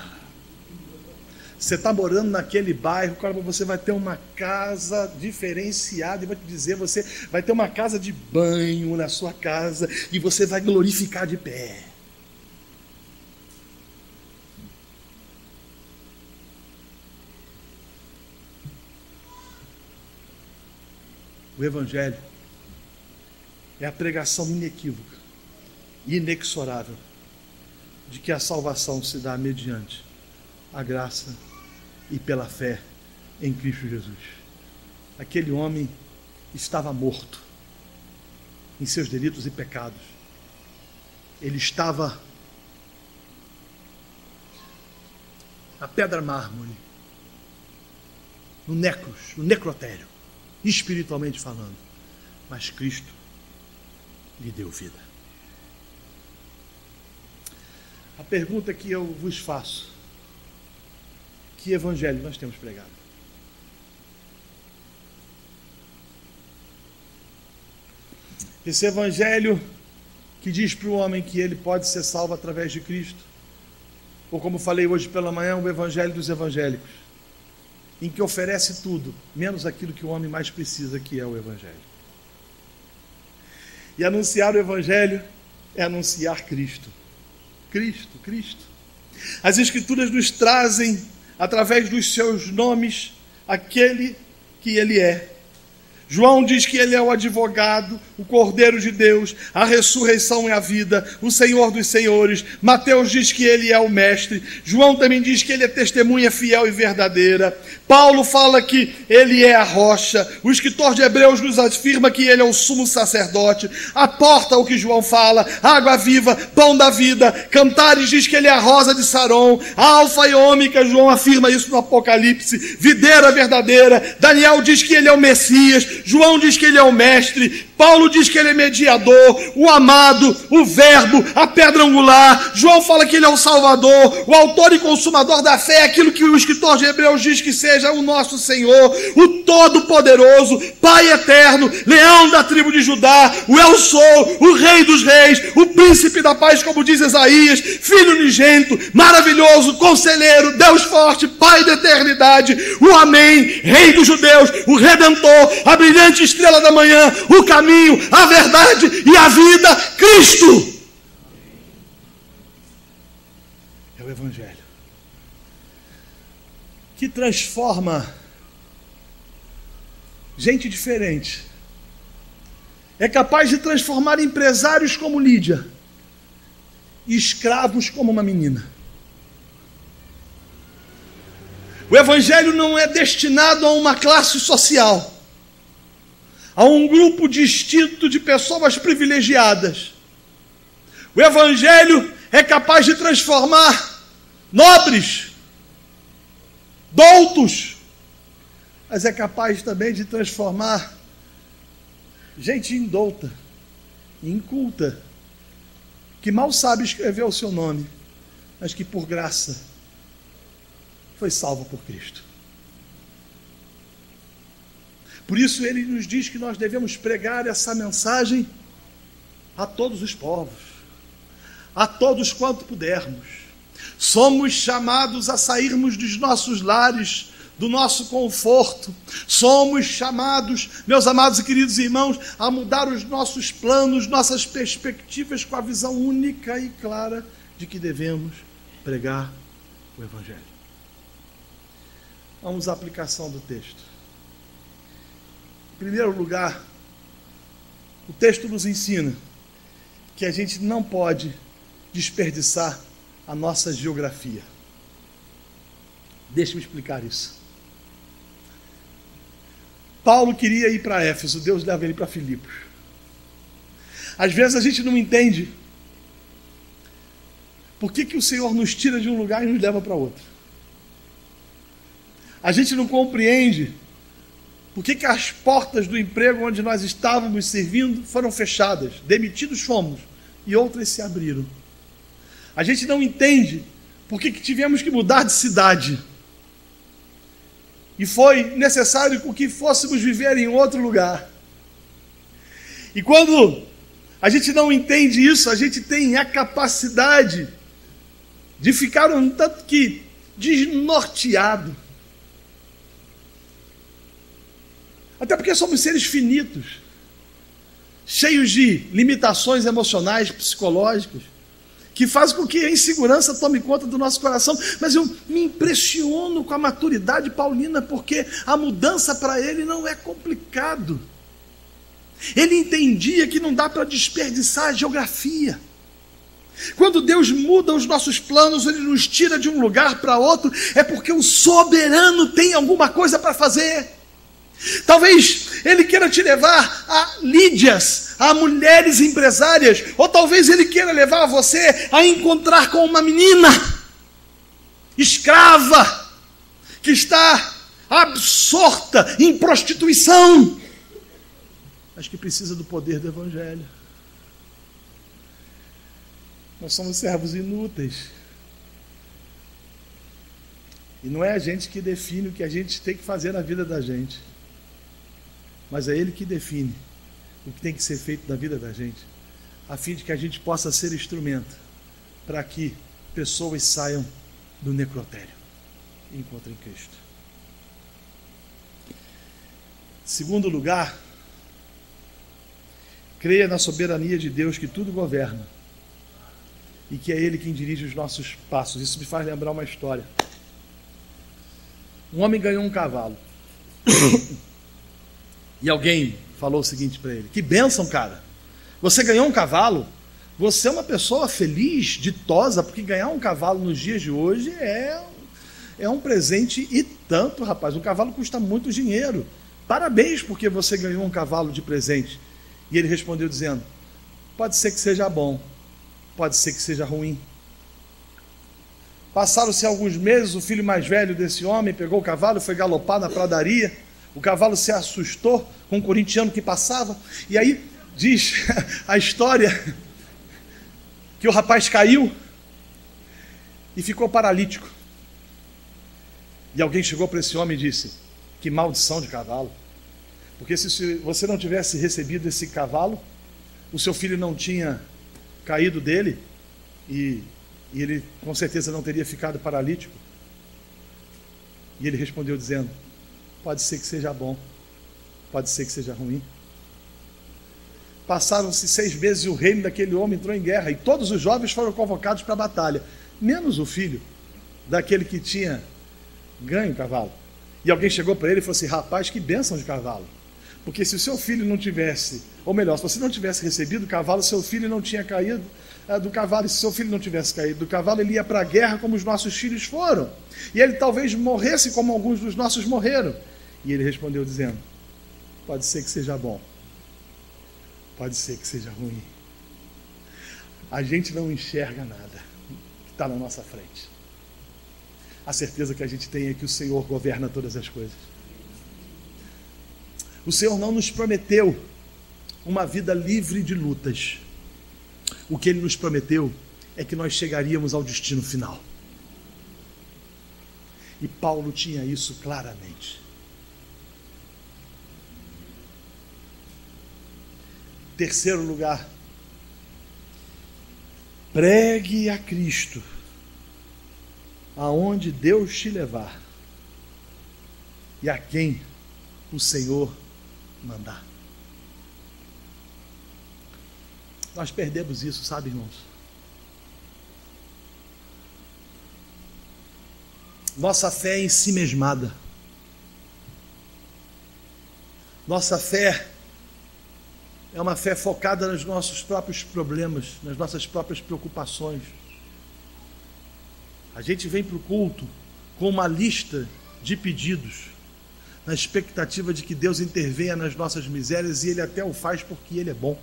Você está morando naquele bairro, cara, você vai ter uma casa diferenciada, e vou te dizer, você vai ter uma casa de banho na sua casa, e você vai glorificar de pé. O Evangelho é a pregação inequívoca e inexorável de que a salvação se dá mediante a graça e pela fé em Cristo Jesus. Aquele homem estava morto em seus delitos e pecados. Ele estava a pedra mármore, no necrotério, espiritualmente falando. Mas Cristo lhe deu vida. A pergunta que eu vos faço: que evangelho nós temos pregado? Esse evangelho que diz para o homem que ele pode ser salvo através de Cristo, ou como falei hoje pela manhã, o evangelho dos evangélicos, em que oferece tudo, menos aquilo que o homem mais precisa, que é o evangelho. E anunciar o evangelho é anunciar Cristo. Cristo, Cristo. As Escrituras nos trazem, através dos seus nomes, aquele que ele é. João diz que ele é o advogado, o Cordeiro de Deus, a ressurreição e a vida, o Senhor dos senhores. Mateus diz que ele é o Mestre. João também diz que ele é testemunha fiel e verdadeira. Paulo fala que ele é a rocha. O escritor de Hebreus nos afirma que ele é o sumo sacerdote. A porta, o que João fala, água viva, pão da vida. Cantares diz que ele é a rosa de Saron. A alfa e ômega, João afirma isso no Apocalipse. Videira verdadeira. Daniel diz que ele é o Messias. João diz que ele é o mestre. Paulo diz que ele é mediador, o amado, o verbo, a pedra angular. João fala que ele é o salvador, o autor e consumador da fé, aquilo que o escritor de Hebreus diz que seja o nosso Senhor, o todo-poderoso, Pai eterno, leão da tribo de Judá, o eu sou, o rei dos reis, o príncipe da paz, como diz Isaías, filho unigênito, maravilhoso, conselheiro, Deus forte, Pai da eternidade, o amém, rei dos judeus, o redentor, a brilhante estrela da manhã, o caminho, a verdade e a vida, Cristo. É o evangelho que transforma gente diferente. É capaz de transformar empresários como Lídia e escravos como uma menina. O evangelho não é destinado a uma classe social, a um grupo distinto de pessoas privilegiadas. O evangelho é capaz de transformar nobres, doutos, mas é capaz também de transformar gente indouta, inculta, que mal sabe escrever o seu nome, mas que por graça foi salvo por Cristo. Por isso ele nos diz que nós devemos pregar essa mensagem a todos os povos, a todos quanto pudermos. Somos chamados a sairmos dos nossos lares, do nosso conforto. Somos chamados, meus amados e queridos irmãos, a mudar os nossos planos, nossas perspectivas, com a visão única e clara de que devemos pregar o evangelho. Vamos à aplicação do texto. Em primeiro lugar, o texto nos ensina que a gente não pode desperdiçar a nossa geografia. Deixe-me explicar isso. Paulo queria ir para Éfeso, Deus leva ele para Filipos. Às vezes a gente não entende por que o Senhor nos tira de um lugar e nos leva para outro. A gente não compreende por que as portas do emprego onde nós estávamos servindo foram fechadas, demitidos fomos, e outras se abriram. A gente não entende por que tivemos que mudar de cidade. E foi necessário que fôssemos viver em outro lugar. E quando a gente não entende isso, a gente tem a capacidade de ficar um tanto que desnorteado. Até porque somos seres finitos, cheios de limitações emocionais, psicológicas, que fazem com que a insegurança tome conta do nosso coração. Mas eu me impressiono com a maturidade paulina, porque a mudança para ele não é complicado. Ele entendia que não dá para desperdiçar a geografia. Quando Deus muda os nossos planos, Ele nos tira de um lugar para outro, é porque o soberano tem alguma coisa para fazer. Talvez Ele queira te levar a Lídias, a mulheres empresárias, ou talvez Ele queira levar você a encontrar com uma menina. escrava, que está absorta em prostituição, mas que precisa do poder do Evangelho. Nós somos servos inúteis. E não é a gente que define o que a gente tem que fazer na vida da gente, mas é Ele que define o que tem que ser feito na vida da gente, a fim de que a gente possa ser instrumento para que pessoas saiam do necrotério e encontrem Cristo. Segundo lugar, creia na soberania de Deus que tudo governa e que é Ele quem dirige os nossos passos. Isso me faz lembrar uma história. Um homem ganhou um cavalo e alguém falou o seguinte para ele: que bênção, cara, você ganhou um cavalo, você é uma pessoa feliz, ditosa, porque ganhar um cavalo nos dias de hoje é um presente e tanto, rapaz. Um cavalo custa muito dinheiro, parabéns porque você ganhou um cavalo de presente. E ele respondeu dizendo: pode ser que seja bom, pode ser que seja ruim. Passaram-se alguns meses, o filho mais velho desse homem pegou o cavalo e foi galopar na pradaria. O cavalo se assustou com um corintiano que passava, e aí diz a história que o rapaz caiu e ficou paralítico. E alguém chegou para esse homem e disse: que maldição de cavalo, porque se você não tivesse recebido esse cavalo, o seu filho não tinha caído dele e ele com certeza não teria ficado paralítico. E ele respondeu dizendo: pode ser que seja bom, pode ser que seja ruim. Passaram-se 6 meses e o reino daquele homem entrou em guerra, e todos os jovens foram convocados para a batalha, menos o filho daquele que tinha ganho o cavalo. E alguém chegou para ele e falou assim: rapaz, que bênção de cavalo, porque se o seu filho não tivesse, ou melhor, se você não tivesse recebido o cavalo, seu filho não tinha caído do cavalo, e se seu filho não tivesse caído do cavalo, ele ia para a guerra como os nossos filhos foram, e ele talvez morresse como alguns dos nossos morreram. E ele respondeu dizendo: pode ser que seja bom, pode ser que seja ruim. A gente não enxerga nada que está na nossa frente. A certeza que a gente tem é que o Senhor governa todas as coisas. O Senhor não nos prometeu uma vida livre de lutas. O que Ele nos prometeu é que nós chegaríamos ao destino final. E Paulo tinha isso claramente. Terceiro lugar, pregue a Cristo aonde Deus te levar e a quem o Senhor mandar. Nós perdemos isso, sabe, irmãos? Nossa fé é em si mesmada. Nossa fé é uma fé focada nos nossos próprios problemas, nas nossas próprias preocupações. A gente vem para o culto com uma lista de pedidos, na expectativa de que Deus intervenha nas nossas misérias, e Ele até o faz porque Ele é bom.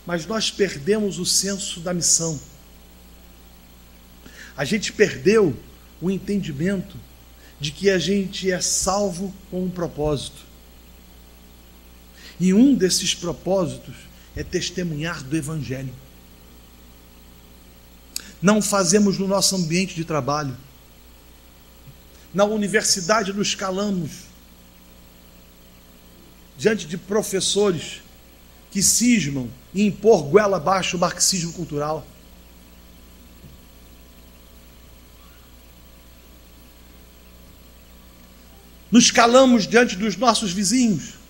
Mas nós perdemos o senso da missão. A gente perdeu o entendimento de que a gente é salvo com um propósito. E um desses propósitos é testemunhar do Evangelho. Não fazemos no nosso ambiente de trabalho. Na universidade nos calamos diante de professores que cismam em impor goela abaixo o marxismo cultural. Nos calamos diante dos nossos vizinhos.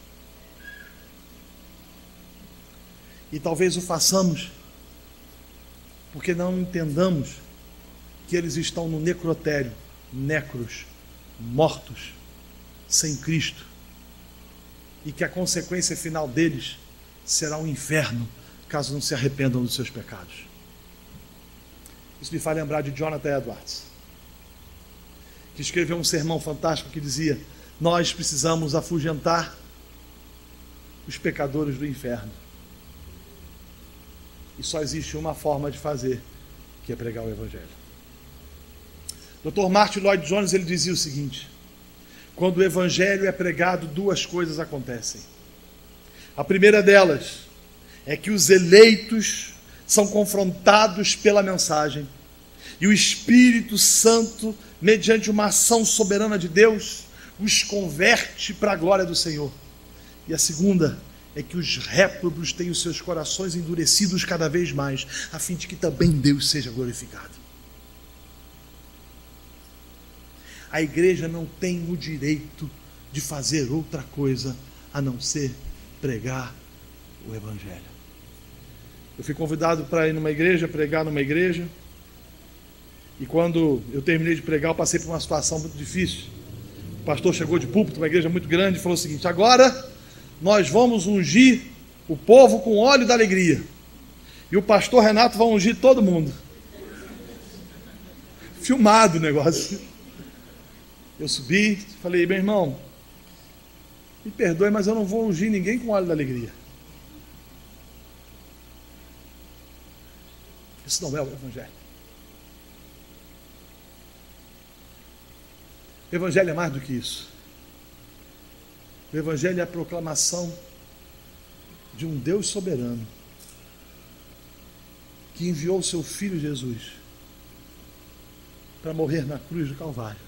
E talvez o façamos porque não entendamos que eles estão no necrotério, necros, mortos, sem Cristo, e que a consequência final deles será um inferno, caso não se arrependam dos seus pecados. Isso me faz lembrar de Jonathan Edwards, que escreveu um sermão fantástico que dizia: nós precisamos afugentar os pecadores do inferno. E só existe uma forma de fazer, que é pregar o Evangelho. Dr. Martin Lloyd Jones, ele dizia o seguinte: quando o evangelho é pregado, duas coisas acontecem. A primeira delas é que os eleitos são confrontados pela mensagem e o Espírito Santo, mediante uma ação soberana de Deus, os converte para a glória do Senhor. E a segunda é que os réprobos têm os seus corações endurecidos cada vez mais, a fim de que também Deus seja glorificado. A igreja não tem o direito de fazer outra coisa a não ser pregar o evangelho. Eu fui convidado para ir numa igreja, pregar numa igreja, e quando eu terminei de pregar, eu passei por uma situação muito difícil. O pastor chegou de púlpito, uma igreja muito grande, e falou o seguinte: agora nós vamos ungir o povo com óleo da alegria, e o pastor Renato vai ungir todo mundo. Filmado o negócio. Eu subi, falei: meu irmão, me perdoe, mas eu não vou ungir ninguém com óleo da alegria. Isso não é o evangelho. O evangelho é mais do que isso. O evangelho é a proclamação de um Deus soberano que enviou o seu Filho Jesus para morrer na cruz do Calvário,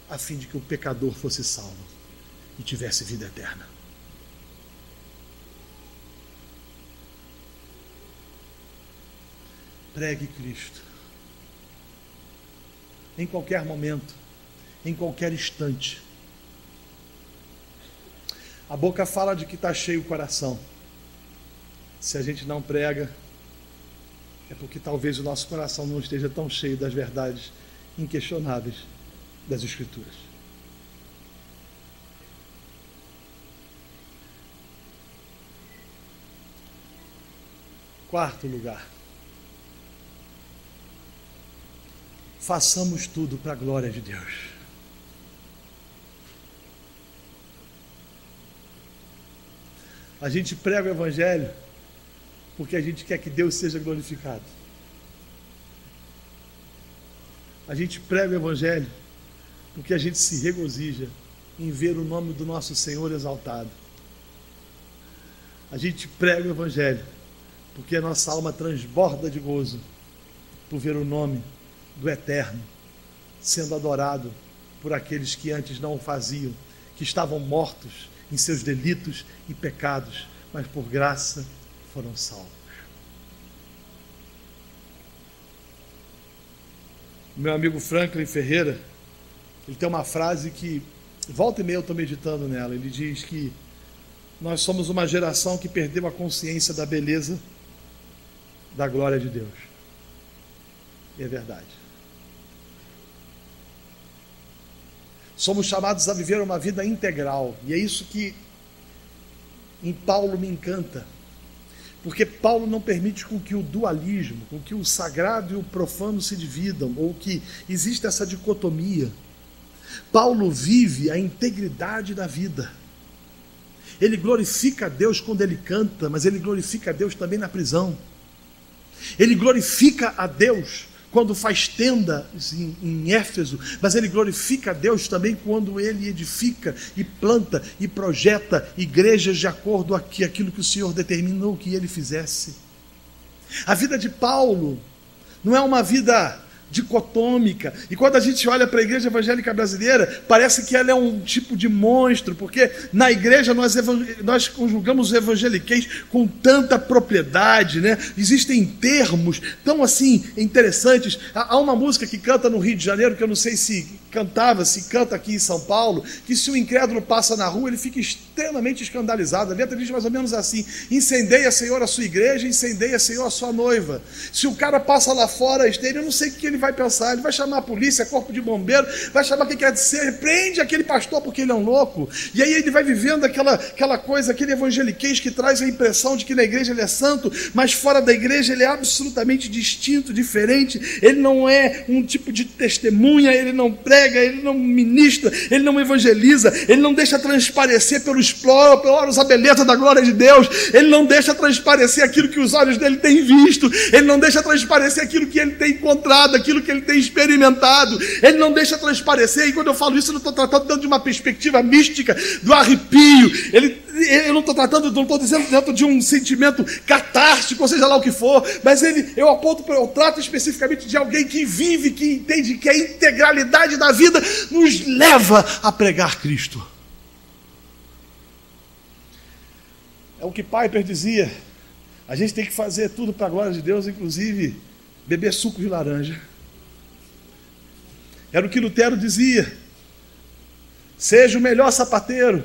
a fim de que o pecador fosse salvo e tivesse vida eterna. Pregue Cristo em qualquer momento, em qualquer instante. A boca fala de que está cheio o coração. Se a gente não prega, é porque talvez o nosso coração não esteja tão cheio das verdades inquestionáveis das Escrituras. Quarto lugar, façamos tudo para a glória de Deus. A gente prega o evangelho porque a gente quer que Deus seja glorificado. A gente prega o evangelho porque a gente se regozija em ver o nome do nosso Senhor exaltado. A gente prega o evangelho porque a nossa alma transborda de gozo por ver o nome do Eterno sendo adorado por aqueles que antes não o faziam, que estavam mortos em seus delitos e pecados, mas por graça foram salvos. Meu amigo Franklin Ferreira, ele tem uma frase que volta e meia eu estou meditando nela. Ele diz que nós somos uma geração que perdeu a consciência da beleza da glória de Deus. E é verdade. Somos chamados a viver uma vida integral, e é isso que em Paulo me encanta, porque Paulo não permite com que o dualismo, com que o sagrado e o profano se dividam, ou que exista essa dicotomia. Paulo vive a integridade da vida. Ele glorifica a Deus quando ele canta, mas ele glorifica a Deus também na prisão. Ele glorifica a Deus quando faz tenda em Éfeso, mas ele glorifica a Deus também quando ele edifica e planta e projeta igrejas de acordo com aquilo que o Senhor determinou que ele fizesse. A vida de Paulo não é uma vida dicotômica, e quando a gente olha para a igreja evangélica brasileira, parece que ela é um tipo de monstro, porque na igreja nós conjugamos os evangeliquez com tanta propriedade, né? Existem termos tão assim interessantes. Há uma música que canta no Rio de Janeiro, que eu não sei se canta aqui em São Paulo, que se o incrédulo passa na rua, ele fica extremamente escandalizado. A letra diz mais ou menos assim: incendeia, Senhor, a sua igreja, incendeia, Senhor, a sua noiva. Se o cara passa lá fora, eu não sei o que ele vai pensar, ele vai chamar a polícia, corpo de bombeiro, vai chamar quem quer dizer, prende aquele pastor porque ele é um louco. E aí ele vai vivendo aquela coisa, aquele evangeliquez que traz a impressão de que na igreja ele é santo, mas fora da igreja ele é absolutamente distinto, diferente. Ele não é um tipo de testemunha, ele não prega, prega, ele não ministra, ele não evangeliza, ele não deixa transparecer pelos poros a beleza da glória de Deus, ele não deixa transparecer aquilo que os olhos dele têm visto, ele não deixa transparecer aquilo que ele tem encontrado, aquilo que ele tem experimentado, ele não deixa transparecer. E quando eu falo isso, eu não estou tratando dentro de uma perspectiva mística, do arrepio, eu não estou tratando, não estou dizendo dentro de um sentimento catártico, ou seja lá o que for, mas eu trato especificamente de alguém que vive, que entende que a integralidade da vida nos leva a pregar Cristo. É o que Piper dizia: a gente tem que fazer tudo para a glória de Deus, inclusive beber suco de laranja. Era o que Lutero dizia: seja o melhor sapateiro,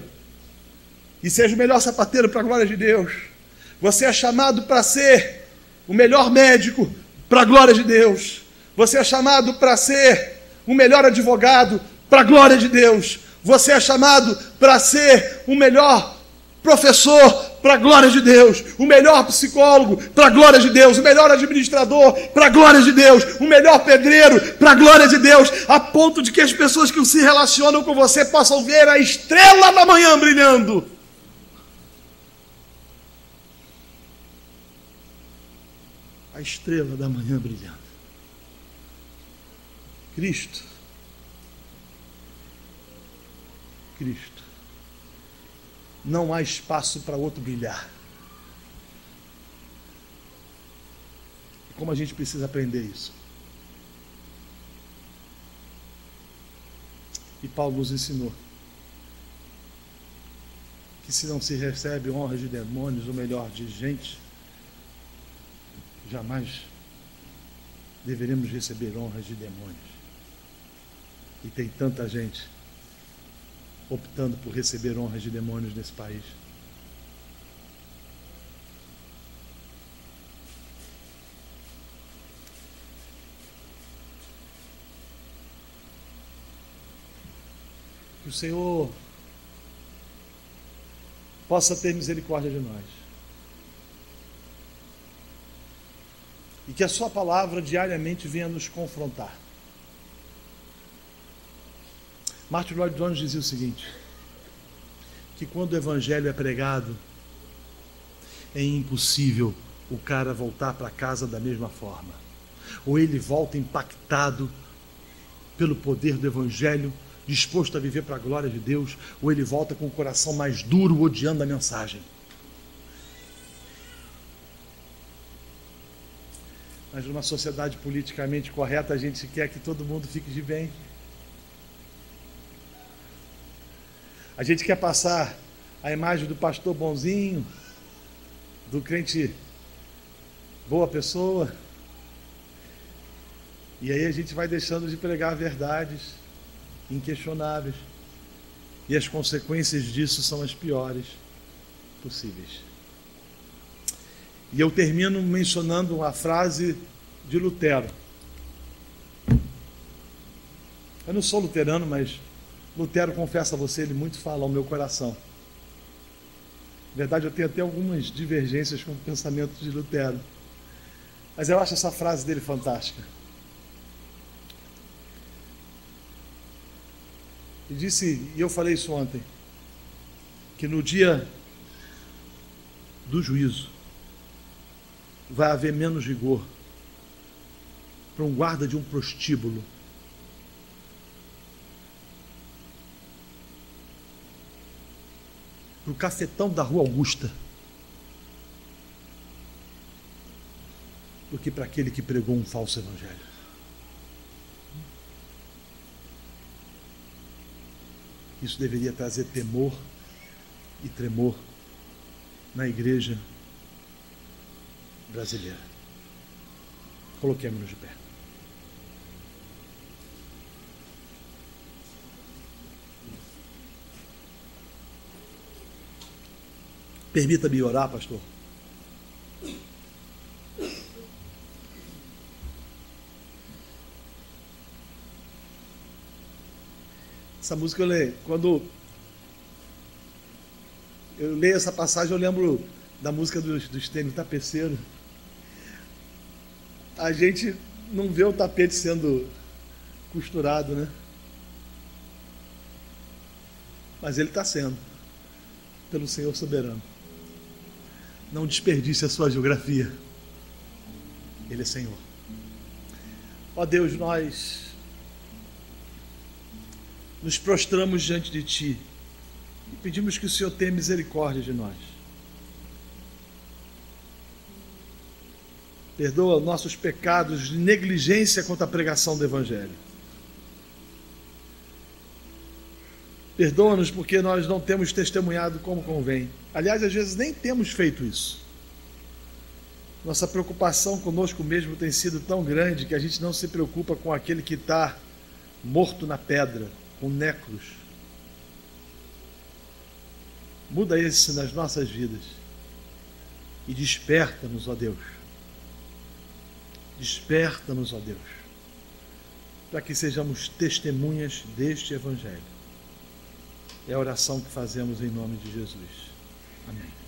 e seja o melhor sapateiro para a glória de Deus. Você é chamado para ser o melhor médico para a glória de Deus. Você é chamado para ser o melhor advogado para a glória de Deus. Você é chamado para ser o melhor professor para a glória de Deus, o melhor psicólogo para a glória de Deus, o melhor administrador para a glória de Deus, o melhor pedreiro para a glória de Deus, a ponto de que as pessoas que se relacionam com você possam ver a estrela da manhã brilhando. A estrela da manhã brilhando. Cristo. Cristo. Não há espaço para outro brilhar. Como a gente precisa aprender isso? E Paulo nos ensinou que se não se recebe honra de demônios, ou melhor, de gente, jamais deveremos receber honras de demônios. E tem tanta gente optando por receber honras de demônios nesse país. Que o Senhor possa ter misericórdia de nós. E que a sua palavra diariamente venha nos confrontar. Martin Lloyd Jones dizia o seguinte: que quando o evangelho é pregado, é impossível o cara voltar para casa da mesma forma. Ou ele volta impactado pelo poder do evangelho, disposto a viver para a glória de Deus, ou ele volta com o coração mais duro, odiando a mensagem. Mas numa sociedade politicamente correta, a gente quer que todo mundo fique de bem. A gente quer passar a imagem do pastor bonzinho, do crente boa pessoa. E aí a gente vai deixando de pregar verdades inquestionáveis. E as consequências disso são as piores possíveis. E eu termino mencionando uma frase de Lutero. Eu não sou luterano, mas Lutero, confesso a você, ele muito fala ao meu coração. Na verdade, eu tenho até algumas divergências com o pensamento de Lutero. Mas eu acho essa frase dele fantástica. Ele disse, e eu falei isso ontem, que no dia do juízo vai haver menos rigor para um guarda de um prostíbulo para o cafetão da Rua Augusta do que para aquele que pregou um falso evangelho. Isso deveria trazer temor e tremor na igreja brasileira. Coloquemos-nos de pé. Permita-me orar, pastor. Essa música eu leio. Quando eu leio essa passagem, eu lembro da música do Estênio Tapeceiro. A gente não vê o tapete sendo costurado, né? mas ele está sendo, pelo Senhor soberano. Não desperdice a sua geografia. Ele é Senhor. Ó Deus, nós nos prostramos diante de Ti e pedimos que o Senhor tenha misericórdia de nós. Perdoa nossos pecados de negligência contra a pregação do Evangelho. Perdoa-nos porque nós não temos testemunhado como convém. Aliás, às vezes nem temos feito isso. Nossa preocupação conosco mesmo tem sido tão grande que a gente não se preocupa com aquele que está morto na pedra, com nécros. Muda isso nas nossas vidas e desperta-nos, ó Deus. Desperta-nos, ó Deus, para que sejamos testemunhas deste Evangelho. É a oração que fazemos em nome de Jesus. Amém.